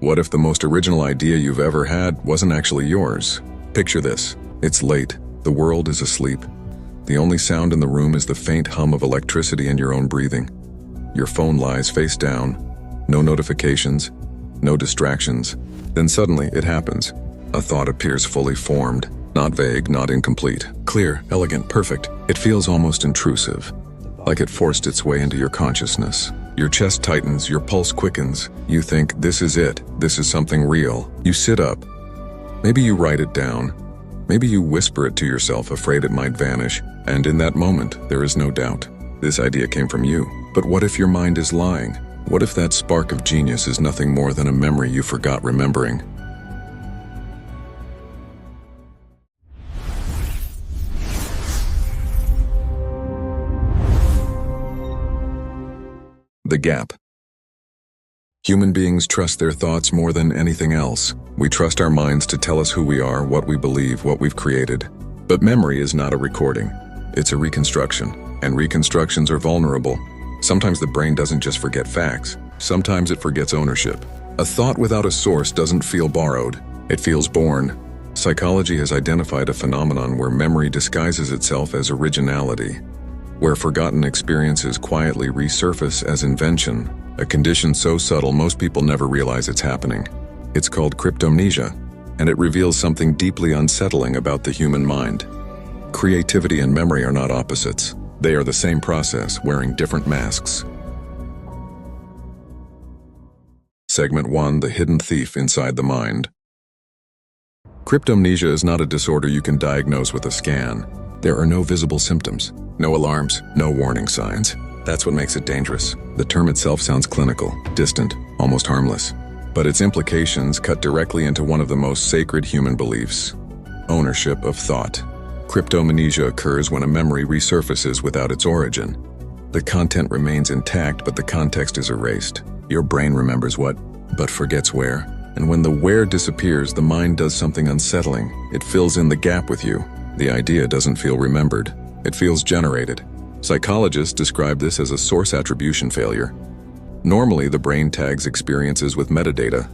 What if the most original idea you've ever had wasn't actually yours? Picture this. It's late. The world is asleep. The only sound in the room is the faint hum of electricity and your own breathing. Your phone lies face down. No notifications. No distractions. Then suddenly it happens. A thought appears fully formed. Not vague, not incomplete. Clear, elegant, perfect. It feels almost intrusive. Like it forced its way into your consciousness. Your chest tightens, your pulse quickens. You think, this is it. This is something real. You sit up. Maybe you write it down. Maybe you whisper it to yourself, afraid it might vanish. And in that moment, there is no doubt. This idea came from you. But what if your mind is lying? What if that spark of genius is nothing more than a memory you forgot remembering? The gap. Human beings trust their thoughts more than anything else. We trust our minds to tell us who we are, what we believe, what we've created. But memory is not a recording. It's a reconstruction, and reconstructions are vulnerable. Sometimes the brain doesn't just forget facts. Sometimes it forgets ownership. A thought without a source doesn't feel borrowed. It feels born. Psychology has identified a phenomenon where memory disguises itself as originality, where forgotten experiences quietly resurface as invention, a condition so subtle most people never realize it's happening. It's called cryptomnesia, and it reveals something deeply unsettling about the human mind. Creativity and memory are not opposites. They are the same process, wearing different masks. Segment 1: The Hidden Thief Inside the Mind. Cryptomnesia is not a disorder you can diagnose with a scan. There are no visible symptoms, no alarms, no warning signs. That's what makes it dangerous. The term itself sounds clinical, distant, almost harmless. But its implications cut directly into one of the most sacred human beliefs: ownership of thought. Cryptomnesia occurs when a memory resurfaces without its origin. The content remains intact, but the context is erased. Your brain remembers what, but forgets where. And when the where disappears, the mind does something unsettling. It fills in the gap with you. The idea doesn't feel remembered. It feels generated. Psychologists describe this as a source attribution failure. Normally, the brain tags experiences with metadata.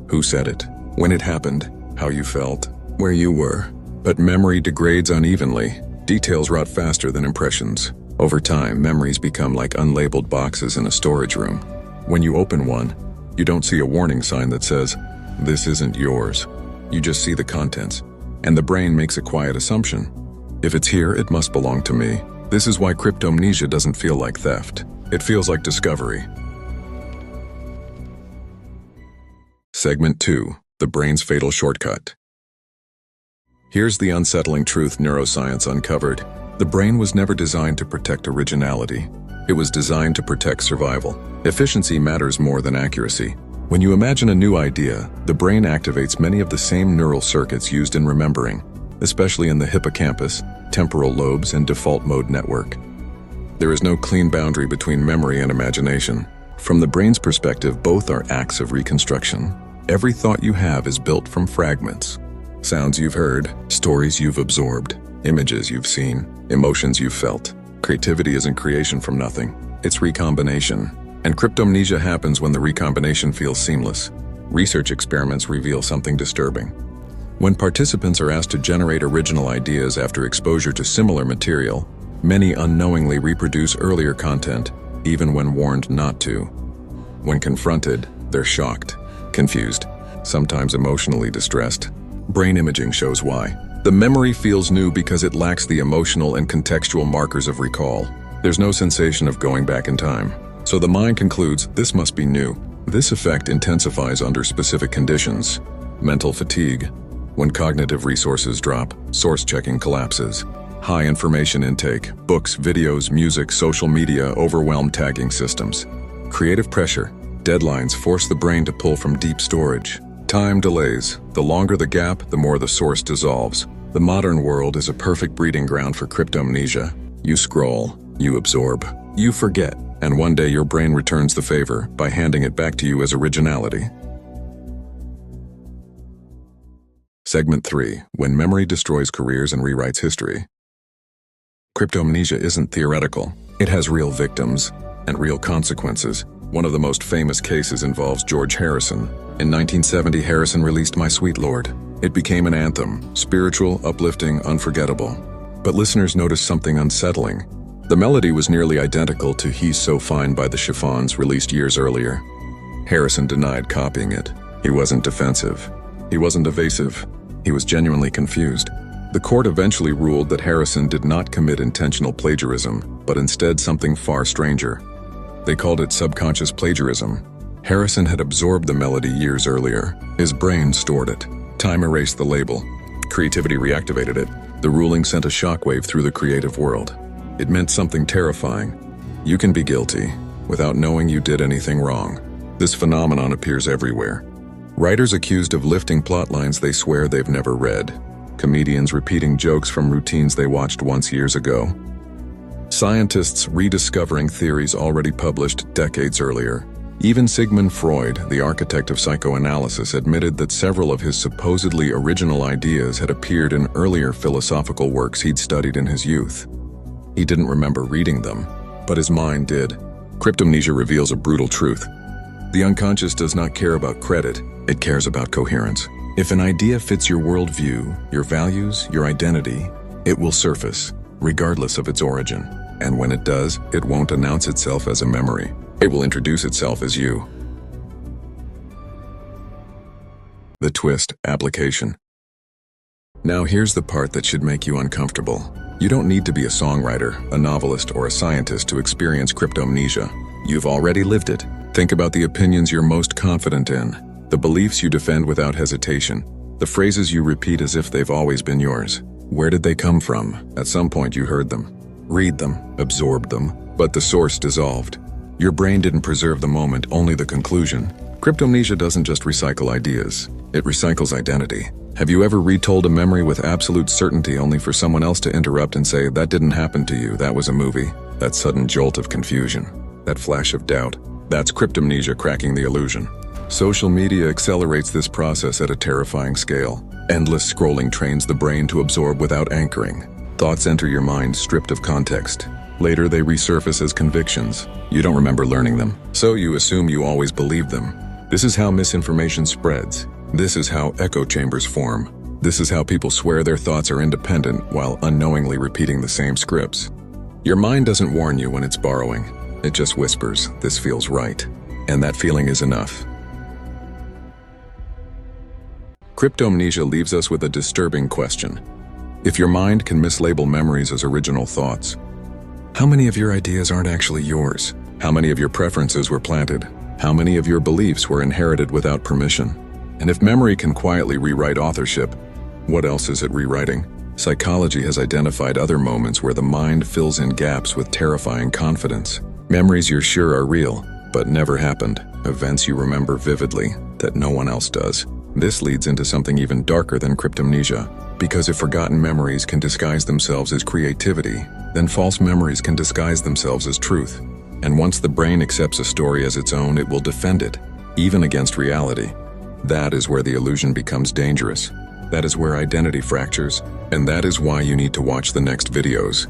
Who said it? When it happened? How you felt? Where you were? But memory degrades unevenly. Details rot faster than impressions. Over time, memories become like unlabeled boxes in a storage room. When you open one, you don't see a warning sign that says, "This isn't yours." You just see the contents. And the brain makes a quiet assumption. If it's here, it must belong to me. This is why cryptomnesia doesn't feel like theft. It feels like discovery. Segment 2: The Brain's Fatal Shortcut. Here's the unsettling truth neuroscience uncovered. The brain was never designed to protect originality. It was designed to protect survival. Efficiency matters more than accuracy. When you imagine a new idea, the brain activates many of the same neural circuits used in remembering, especially in the hippocampus, temporal lobes, and default mode network. There is no clean boundary between memory and imagination. From the brain's perspective, both are acts of reconstruction. Every thought you have is built from fragments. Sounds you've heard, stories you've absorbed, images you've seen, emotions you've felt. Creativity isn't creation from nothing. It's recombination. And cryptomnesia happens when the recombination feels seamless. Research experiments reveal something disturbing. When participants are asked to generate original ideas after exposure to similar material, many unknowingly reproduce earlier content, even when warned not to. When confronted, they're shocked, confused, sometimes emotionally distressed. Brain imaging shows why. The memory feels new because it lacks the emotional and contextual markers of recall. There's no sensation of going back in time. So the mind concludes, this must be new. This effect intensifies under specific conditions. Mental fatigue. When cognitive resources drop, source checking collapses. High information intake, books, videos, music, social media overwhelm tagging systems. Creative pressure. Deadlines force the brain to pull from deep storage. Time delays. The longer the gap, the more the source dissolves. The modern world is a perfect breeding ground for cryptomnesia. You scroll, you absorb, you forget, and one day your brain returns the favor by handing it back to you as originality. Segment 3: When memory destroys careers and rewrites history. Cryptomnesia isn't theoretical. It has real victims and real consequences. One of the most famous cases involves George Harrison. In 1970, Harrison released My Sweet Lord. It became an anthem, spiritual, uplifting, unforgettable. But listeners noticed something unsettling. The melody was nearly identical to He's So Fine by the Chiffons, released years earlier. Harrison denied copying it. He wasn't defensive. He wasn't evasive. He was genuinely confused. The court eventually ruled that Harrison did not commit intentional plagiarism, but instead something far stranger. They called it subconscious plagiarism. Harrison had absorbed the melody years earlier. His brain stored it. Time erased the label. Creativity reactivated it. The ruling sent a shockwave through the creative world. It meant something terrifying. You can be guilty without knowing you did anything wrong. This phenomenon appears everywhere. Writers accused of lifting plot lines they swear they've never read. Comedians repeating jokes from routines they watched once years ago. Scientists rediscovering theories already published decades earlier. Even Sigmund Freud, the architect of psychoanalysis, admitted that several of his supposedly original ideas had appeared in earlier philosophical works he'd studied in his youth. He didn't remember reading them, but his mind did. Cryptomnesia reveals a brutal truth. The unconscious does not care about credit, it cares about coherence. If an idea fits your worldview, your values, your identity, it will surface, regardless of its origin. And when it does, it won't announce itself as a memory. It will introduce itself as you. The twist: application. Now here's the part that should make you uncomfortable. You don't need to be a songwriter, a novelist, or a scientist to experience cryptomnesia. You've already lived it. Think about the opinions you're most confident in, the beliefs you defend without hesitation, the phrases you repeat as if they've always been yours. Where did they come from? At some point you heard them, read them, absorbed them, but the source dissolved. Your brain didn't preserve the moment, only the conclusion. Cryptomnesia doesn't just recycle ideas, it recycles identity. Have you ever retold a memory with absolute certainty only for someone else to interrupt and say, "That didn't happen to you, that was a movie"? That sudden jolt of confusion, that flash of doubt, that's cryptomnesia cracking the illusion. Social media accelerates this process at a terrifying scale. Endless scrolling trains the brain to absorb without anchoring. Thoughts enter your mind stripped of context. Later they resurface as convictions. You don't remember learning them, so you assume you always believed them. This is how misinformation spreads. This is how echo chambers form. This is how people swear their thoughts are independent while unknowingly repeating the same scripts. Your mind doesn't warn you when it's borrowing. It just whispers, "This feels right." And that feeling is enough. Cryptomnesia leaves us with a disturbing question. If your mind can mislabel memories as original thoughts, how many of your ideas aren't actually yours? How many of your preferences were planted? How many of your beliefs were inherited without permission? And if memory can quietly rewrite authorship, what else is it rewriting? Psychology has identified other moments where the mind fills in gaps with terrifying confidence. Memories you're sure are real, but never happened. Events you remember vividly, that no one else does. This leads into something even darker than cryptomnesia. Because if forgotten memories can disguise themselves as creativity, then false memories can disguise themselves as truth. And once the brain accepts a story as its own, it will defend it, even against reality. That is where the illusion becomes dangerous. That is where identity fractures, and that is why you need to watch the next videos.